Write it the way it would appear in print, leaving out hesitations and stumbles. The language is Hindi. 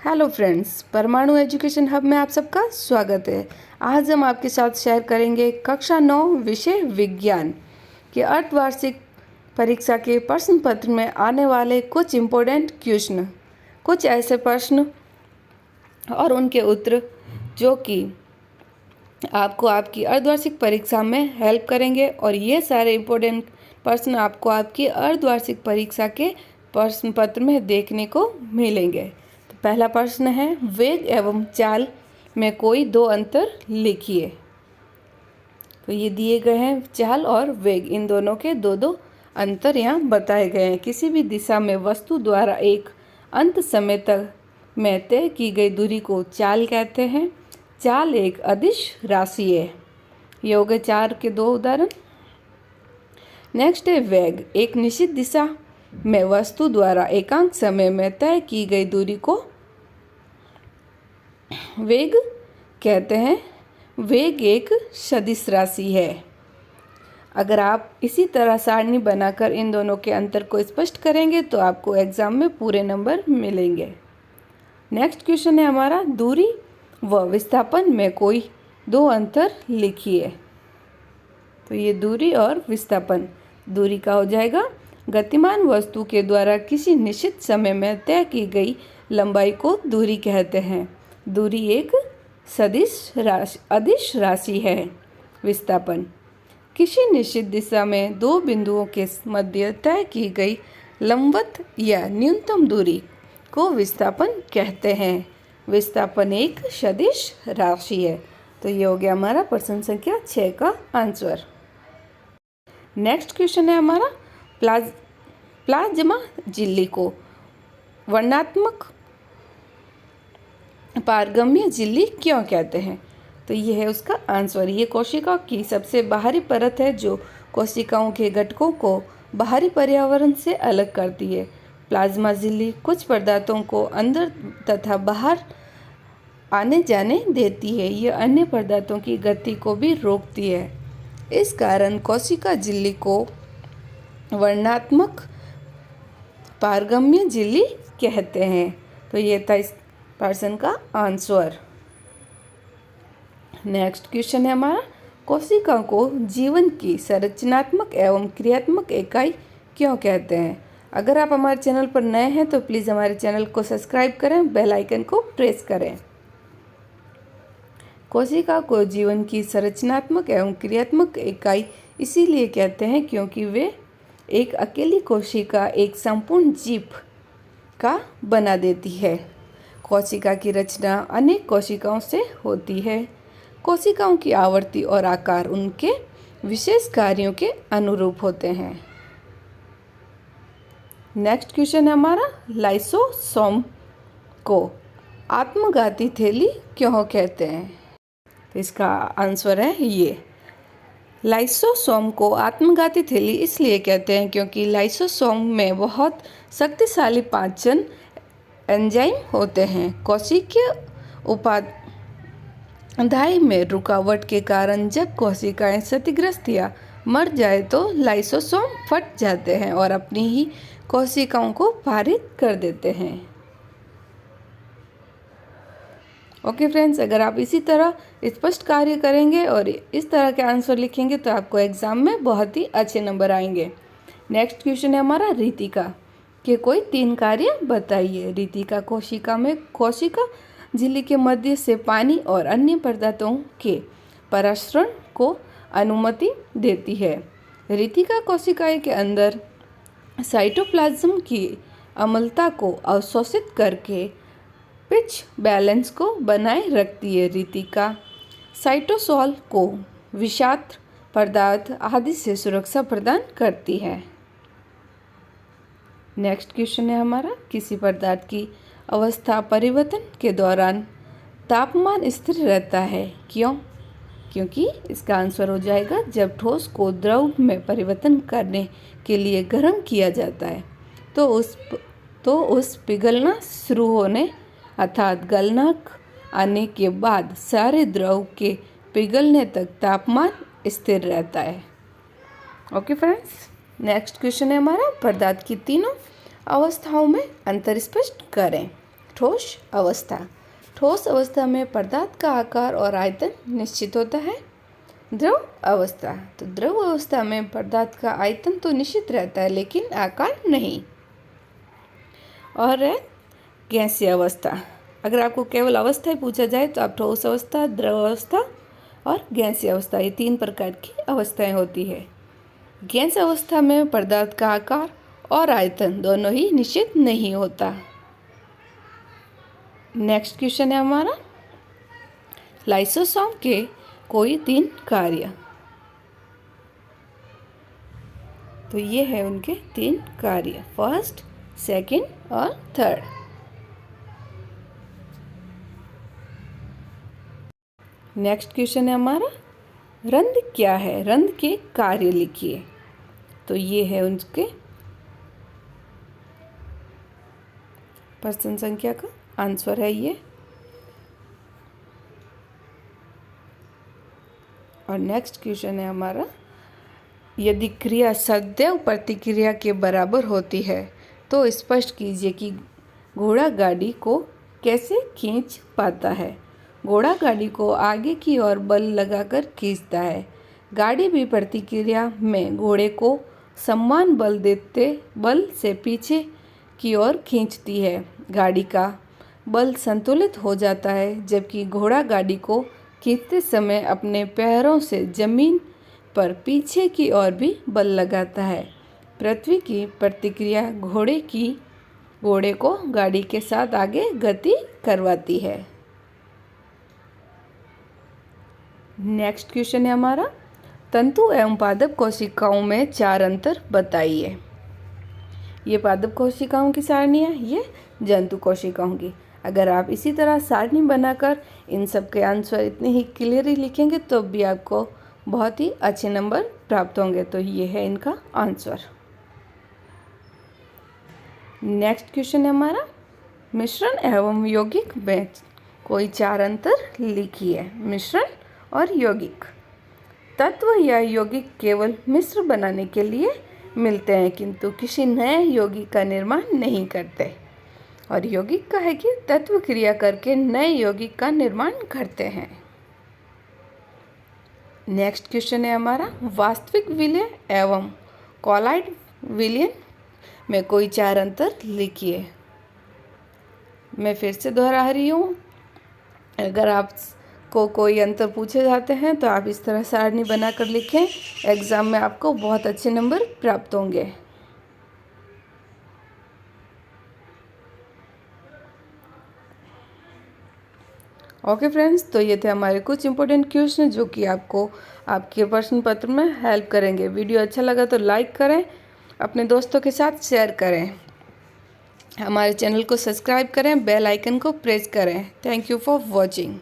हेलो फ्रेंड्स, परमाणु एजुकेशन हब में आप सबका स्वागत है। आज हम आपके साथ शेयर करेंगे कक्षा 9 विषय विज्ञान के अर्धवार्षिक परीक्षा के प्रश्न पत्र में आने वाले कुछ इम्पोर्टेंट क्वेश्चन, कुछ ऐसे प्रश्न और उनके उत्तर जो कि आपको आपकी अर्धवार्षिक परीक्षा में हेल्प करेंगे। और ये सारे इम्पोर्टेंट प्रश्न आपको आपकी अर्धवार्षिक परीक्षा के प्रश्न पत्र में देखने को मिलेंगे। पहला प्रश्न है, वेग एवं चाल में कोई दो अंतर लिखिए। तो ये दिए गए हैं चाल और वेग, इन दोनों के दो अंतर यहाँ बताए गए हैं। किसी भी दिशा में वस्तु द्वारा एक अंत समय तक में तय की गई दूरी को चाल कहते हैं। चाल एक अदिश राशि है। ये हो गए 4 के 2 उदाहरण। नेक्स्ट है वेग, एक निश्चित दिशा में वस्तु द्वारा एकांक समय में तय की गई दूरी को वेग कहते हैं। वेग एक सदिश राशि है। अगर आप इसी तरह सारणी बनाकर इन दोनों के अंतर को स्पष्ट करेंगे तो आपको एग्जाम में पूरे नंबर मिलेंगे। नेक्स्ट क्वेश्चन है हमारा, दूरी व विस्थापन में कोई दो अंतर लिखिए। तो ये दूरी और विस्थापन, दूरी का हो जाएगा गतिमान वस्तु के द्वारा किसी निश्चित समय में तय की गई लंबाई को दूरी कहते हैं। दूरी एक अदिश राशि है। विस्थापन, किसी निश्चित दिशा में दो बिंदुओं के मध्य तय की गई लंबवत या न्यूनतम दूरी को विस्थापन कहते हैं। विस्थापन एक सदिश राशि है। तो ये हो गया हमारा प्रश्न संख्या 6 का आंसर। नेक्स्ट क्वेश्चन है हमारा, प्लाज्मा झिल्ली को वर्णनात्मक पारगम्य झिल्ली क्यों कहते हैं? तो ये है उसका आंसर। ये कोशिका की सबसे बाहरी परत है जो कोशिकाओं के घटकों को बाहरी पर्यावरण से अलग करती है। प्लाज्मा झिल्ली कुछ पदार्थों को अंदर तथा बाहर आने जाने देती है। यह अन्य पदार्थों की गति को भी रोकती है। इस कारण कोशिका झिल्ली को वर्णनात्मक पारगम्य झिल्ली कहते हैं। तो ये था इस प्रश्न का आंसर। नेक्स्ट क्वेश्चन है हमारा, कोशिका को जीवन की संरचनात्मक एवं क्रियात्मक इकाई क्यों कहते हैं? अगर आप हमारे चैनल पर नए हैं तो प्लीज़ हमारे चैनल को सब्सक्राइब करें, बेल आइकन को प्रेस करें। कोशिका को जीवन की संरचनात्मक एवं क्रियात्मक इकाई इसीलिए कहते हैं क्योंकि वे एक अकेली कोशिका एक संपूर्ण जीव का बना देती है। कोशिका की रचना अनेक कोशिकाओं से होती है। कोशिकाओं की आवृत्ति और आकार उनके विशेष कार्यों के अनुरूप होते हैं। नेक्स्ट क्वेश्चन है हमारा, लाइसोसोम को आत्मघाती थैली क्यों कहते हैं? तो इसका आंसर है ये, लाइसोसोम को आत्मघाती थैली इसलिए कहते हैं क्योंकि लाइसोसोम में बहुत शक्तिशाली पाचन एंजाइम होते हैं। कोशिकीय उपाधाय में रुकावट के कारण जब कोशिकाएं क्षतिग्रस्त या मर जाए तो लाइसोसोम फट जाते हैं और अपनी ही कोशिकाओं को पारित कर देते हैं। ओके फ्रेंड्स, अगर आप इसी तरह स्पष्ट कार्य करेंगे और इस तरह के आंसर लिखेंगे तो आपको एग्जाम में बहुत ही अच्छे नंबर आएंगे। नेक्स्ट क्वेश्चन है हमारा, रीतिका के कोई 3 कार्य बताइए। रीतिका कोशिका झिल्ली के मध्य से पानी और अन्य पदार्थों के परासरण को अनुमति देती है। रीतिका कोशिकाएं के अंदर साइटोप्लाज्म की अम्लता को अवशोषित करके पिच बैलेंस को बनाए रखती है। रीतिका साइटोसोल को विषाक्त पदार्थ आदि से सुरक्षा प्रदान करती है। नेक्स्ट क्वेश्चन है हमारा, किसी पदार्थ की अवस्था परिवर्तन के दौरान तापमान स्थिर रहता है क्यों? क्योंकि इसका आंसर हो जाएगा जब ठोस को द्रव में परिवर्तन करने के लिए गर्म किया जाता है तो उस पिघलना शुरू होने अर्थात गलनांक आने के बाद सारे द्रव के पिघलने तक तापमान स्थिर रहता है। ओके फ्रेंड्स, नेक्स्ट क्वेश्चन है हमारा, पदार्थ की तीनों अवस्थाओं में अंतर स्पष्ट करें। ठोस अवस्था। ठोस अवस्था में पदार्थ का आकार और आयतन निश्चित होता है। द्रव अवस्था, तो द्रव अवस्था में पदार्थ का आयतन तो निश्चित रहता है लेकिन आकार नहीं। और है गैसीय अवस्था। अगर आपको केवल अवस्था ही पूछा जाए तो आप ठोस अवस्था, द्रव अवस्था और गैसीय अवस्था, ये 3 प्रकार की अवस्थाएं होती है। गैस अवस्था में पदार्थ का आकार और आयतन दोनों ही निश्चित नहीं होता। नेक्स्ट क्वेश्चन है हमारा, लाइसोसोम के कोई 3 कार्य। तो ये है उनके 3 कार्य, फर्स्ट, सेकंड और थर्ड। नेक्स्ट क्वेश्चन है हमारा, रंध्र क्या है? रंध्र के कार्य लिखिए। तो ये है उनके प्रश्न संख्या का आंसर है ये। और नेक्स्ट क्वेश्चन है हमारा, यदि क्रिया सदैव प्रतिक्रिया के बराबर होती है तो स्पष्ट कीजिए कि घोड़ा गाड़ी को कैसे खींच पाता है। घोड़ा गाड़ी को आगे की ओर बल लगाकर खींचता है। गाड़ी भी प्रतिक्रिया में घोड़े को समान बल देते बल से पीछे की ओर खींचती है। गाड़ी का बल संतुलित हो जाता है जबकि घोड़ा गाड़ी को खींचते समय अपने पैरों से जमीन पर पीछे की ओर भी बल लगाता है। पृथ्वी की प्रतिक्रिया घोड़े को गाड़ी के साथ आगे गति करवाती है। नेक्स्ट क्वेश्चन है हमारा, तंतु एवं पादप कोशिकाओं में 4 अंतर बताइए। ये पादप कोशिकाओं की सारणी है, ये जंतु कोशिकाओं की। अगर आप इसी तरह सारणी बनाकर इन सब के आंसर इतने ही क्लियरली लिखेंगे तो भी आपको बहुत ही अच्छे नंबर प्राप्त होंगे। तो ये है इनका आंसर। नेक्स्ट क्वेश्चन है हमारा, मिश्रण एवं यौगिक में कोई 4 अंतर लिखिए। मिश्रण और यौगिक, तत्व या यौगिक केवल मिश्र बनाने के लिए मिलते हैं किंतु किसी नए यौगिक का निर्माण नहीं करते। और यौगिक का है कि तत्व क्रिया करके नए यौगिक का निर्माण करते हैं। नेक्स्ट क्वेश्चन है हमारा, वास्तविक विलय एवं कॉलाइड विलयन में कोई 4 अंतर लिखिए। मैं फिर से दोहरा रही हूँ, अगर आपको कोई अंतर पूछे जाते हैं तो आप इस तरह सारणी बनाकर लिखें, एग्ज़ाम में आपको बहुत अच्छे नंबर प्राप्त होंगे। ओके फ्रेंड्स, तो ये थे हमारे कुछ इंपॉर्टेंट क्वेश्चन जो कि आपको आपके प्रश्न पत्र में हेल्प करेंगे। वीडियो अच्छा लगा तो लाइक करें, अपने दोस्तों के साथ शेयर करें, हमारे चैनल को सब्सक्राइब करें, बेल आइकन को प्रेस करें। Thank you for watching.